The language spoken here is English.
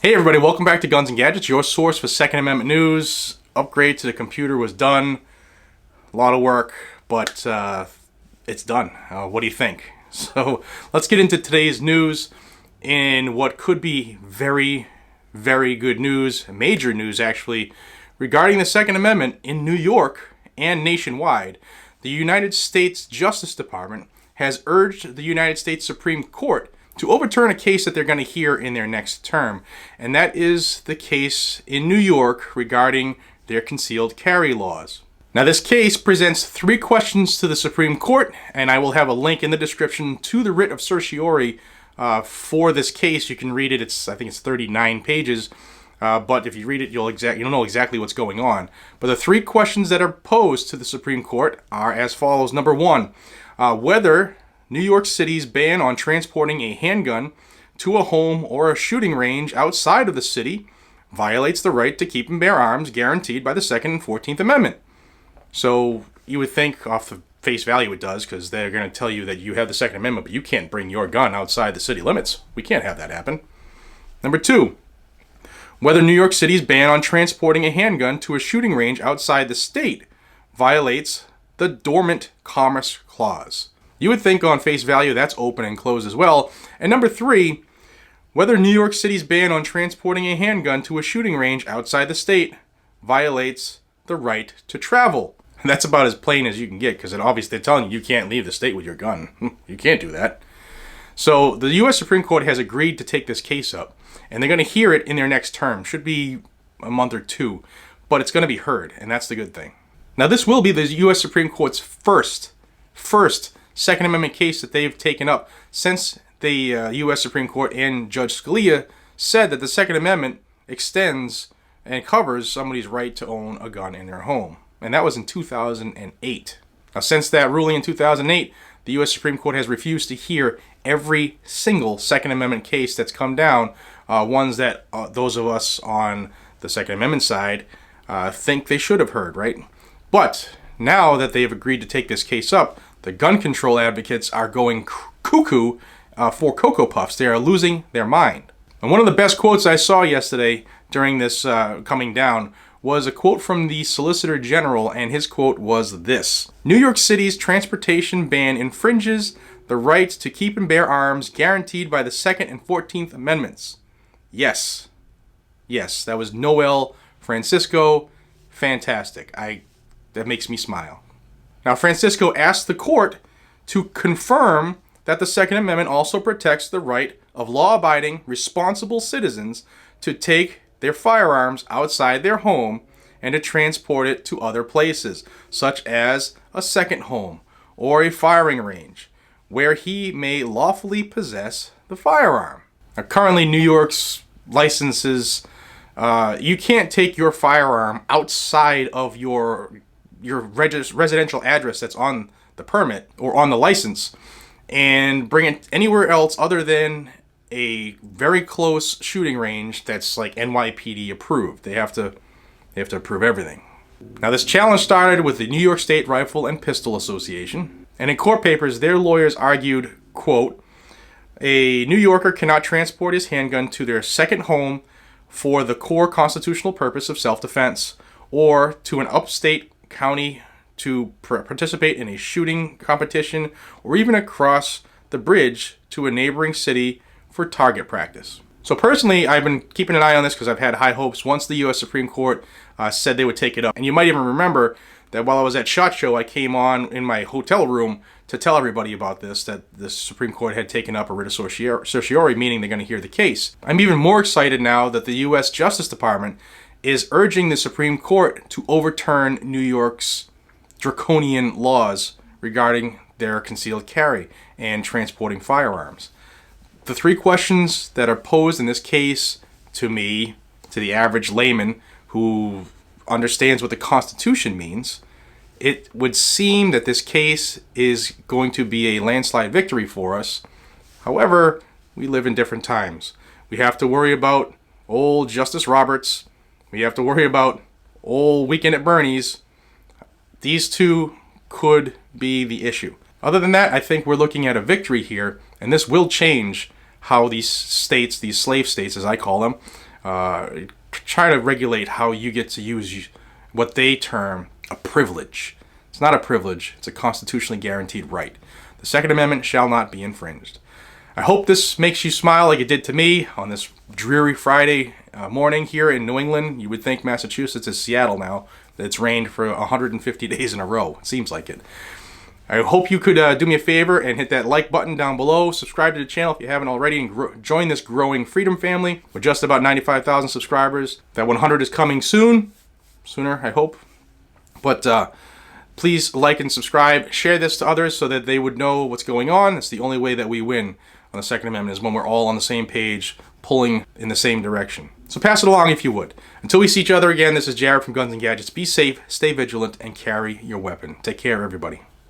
Hey everybody, welcome back to Guns and Gadgets, your source for Second Amendment news. Upgrade to the computer was done. A lot of work, but it's done. What do you think? So let's get into today's news in what could be very, very good news, major news actually, regarding the Second Amendment in New York and nationwide. The United States Justice Department has urged the United States Supreme Court to overturn a case that they're going to hear in their next term. And that is the case in New York regarding their concealed carry laws. Now this case presents three questions to the Supreme Court, and I will have a link in the description to the writ of certiorari for this case. You can read it. I think it's 39 pages. But if you read it, you'll know exactly what's going on. But the three questions that are posed to the Supreme Court are as follows. Number one, whether New York City's ban on transporting a handgun to a home or a shooting range outside of the city violates the right to keep and bear arms guaranteed by the Second and 14th Amendment. So you would think off the face value it does, because they're going to tell you that you have the Second Amendment, but you can't bring your gun outside the city limits. We can't have that happen. Number two, whether New York City's ban on transporting a handgun to a shooting range outside the state violates the Dormant Commerce Clause. You would think on face value that's open and closed as well. And number three, whether New York City's ban on transporting a handgun to a shooting range outside the state violates the right to travel. And that's about as plain as you can get, because obviously they're telling you can't leave the state with your gun. You can't do that. So the U.S. Supreme Court has agreed to take this case up, and they're going to hear it in their next term. Should be a month or two, but it's going to be heard, and that's the good thing. Now this will be the U.S. Supreme Court's first Second Amendment case that they've taken up since the U.S. Supreme Court and Judge Scalia said that the Second Amendment extends and covers somebody's right to own a gun in their home. And that was in 2008. Now, since that ruling in 2008, the U.S. Supreme Court has refused to hear every single Second Amendment case that's come down, ones that those of us on the Second Amendment side think they should have heard, right? But now that they have agreed to take this case up, the gun control advocates are going cuckoo for Cocoa Puffs. They are losing their mind. And one of the best quotes I saw yesterday during this coming down was a quote from the Solicitor General, and his quote was this: New York City's transportation ban infringes the right to keep and bear arms guaranteed by the Second and 14th Amendments. Yes, that was Noel Francisco. Fantastic. That makes me smile. Now, Francisco asked the court to confirm that the Second Amendment also protects the right of law-abiding, responsible citizens to take their firearms outside their home and to transport it to other places, such as a second home or a firing range, where he may lawfully possess the firearm. Now, currently, New York's licenses, you can't take your firearm outside of your residential address that's on the permit or on the license and bring it anywhere else other than a very close shooting range that's like NYPD approved. They have to approve everything. Now this challenge started with the New York State Rifle and Pistol Association, and in court papers their lawyers argued, quote, a New Yorker cannot transport his handgun to their second home for the core constitutional purpose of self-defense, or to an upstate county to participate in a shooting competition, or even across the bridge to a neighboring city for target practice. So personally, I've been keeping an eye on this because I've had high hopes once the U.S. Supreme Court said they would take it up. And you might even remember that while I was at SHOT Show, I came on in my hotel room to tell everybody about this, that the Supreme Court had taken up a writ of certiorari, meaning they're going to hear the case. I'm even more excited now that the U.S. Justice Department is urging the Supreme Court to overturn New York's draconian laws regarding their concealed carry and transporting firearms. The three questions that are posed in this case to me, to the average layman who understands what the Constitution means, it would seem that this case is going to be a landslide victory for us. However, we live in different times. We have to worry about old Justice Roberts. We have to worry about old Weekend at Bernie's. These two could be the issue. Other than that, I think we're looking at a victory here, and this will change how these states, these slave states as I call them, try to regulate how you get to use what they term a privilege. It's not a privilege, it's a constitutionally guaranteed right. The Second Amendment shall not be infringed. I hope this makes you smile like it did to me on this dreary Friday morning here in New England. You would think Massachusetts is Seattle now, that it's rained for 150 days in a row. It seems like it. I hope you could do me a favor and hit that like button down below. Subscribe to the channel if you haven't already, and join this growing freedom family. We're just about 95,000 subscribers. That 100 is coming soon. Sooner, I hope. But please like and subscribe. Share this to others so that they would know what's going on. It's the only way that we win on the Second Amendment, is when we're all on the same page, pulling in the same direction. So pass it along if you would. Until we see each other again, this is Jared from Guns and Gadgets. Be safe, stay vigilant, and carry your weapon. Take care, everybody.